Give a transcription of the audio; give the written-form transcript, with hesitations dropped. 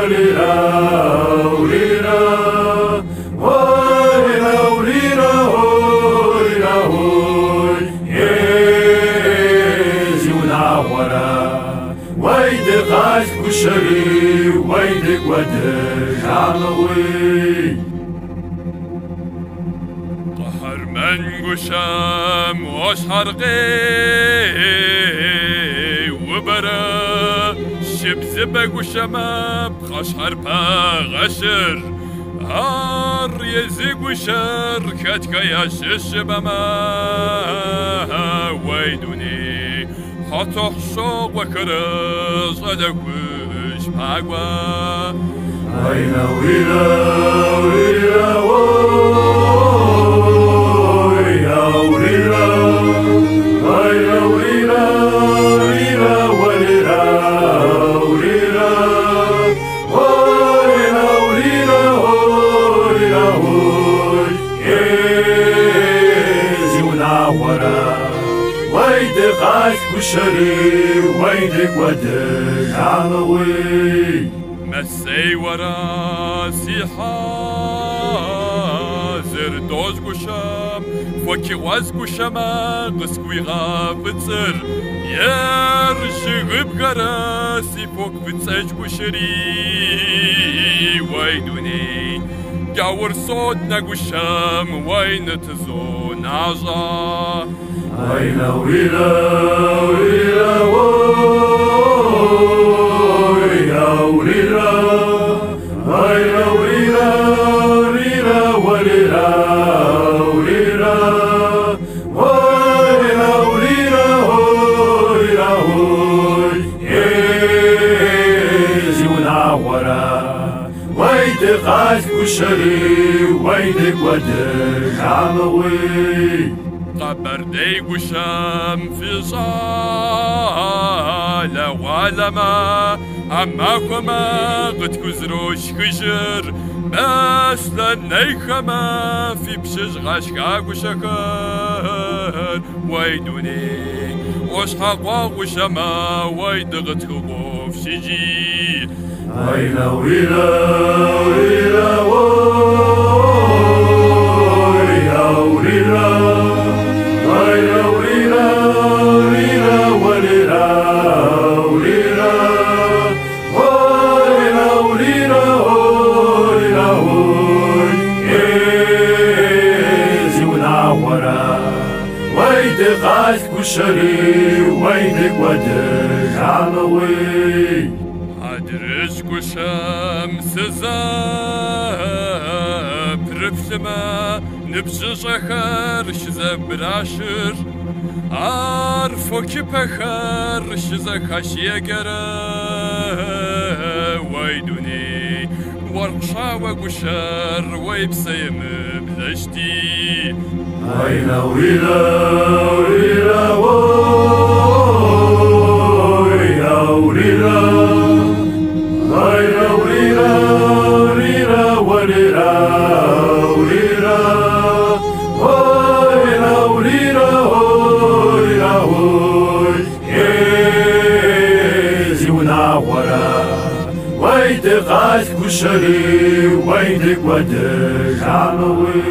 وليرا وليرا وليرا وليرا وليرا يزي ونعورا ويدك غاش كشري ويدك ودك عموي قهر من قشام وش حرقي وبرا شبز بقشما بخش حربا غشر هار يزيق وشر كتك يشش بما ويدوني حطح شوق وكرز ودكوش باقوا ويلا ويلا ويلا ويلا ويلا ويلا ويلا ويلا ويلا ويلا ويلا ويلا يزي ونعورا ويدك عاش كشري ويدك ودك عموي مسي وراسي حاضر دوز قشام فوكي واز قشما قسكوي غابتر يرشغب غراسي فوك بتساج قشري ويدوني قاور صوت نقشام وين تزون عزا ويلا ويلا ويلا وليرا ويلا وليرا وليرا وليرا وليرا ويلا وليرا وليرا يزي ونعورا ويدك غاش كشري ويدك ودك عموي قبر دي قشام في صالة وعلما أماكما قد كزروش خجر بس لنيخما في بشج غاشكا قشكر ويدوني وشحق وغشما ويدغت خبوف شجي ويلا ويلا ويلا ويلا ويلا ويلا ويلا ويلا ويلا ويلا ويلا ويلا يزي ونعورا ويدك عاش كشري ويدك ودك عموي أدرس كشام سزاب رفلما نبجش أخر شزاب براشر عارفوكي بخر شزا خاشية قرا ويدوني ورقشا وقشر ويبسيم بلشتي ويلا ويلا ويلا ويلا ويلا ويلا ويلا ويلا ويلا ويلا ويلا ويلا يزي ونعورا ويدك غاش كشري ويدك ودك عموي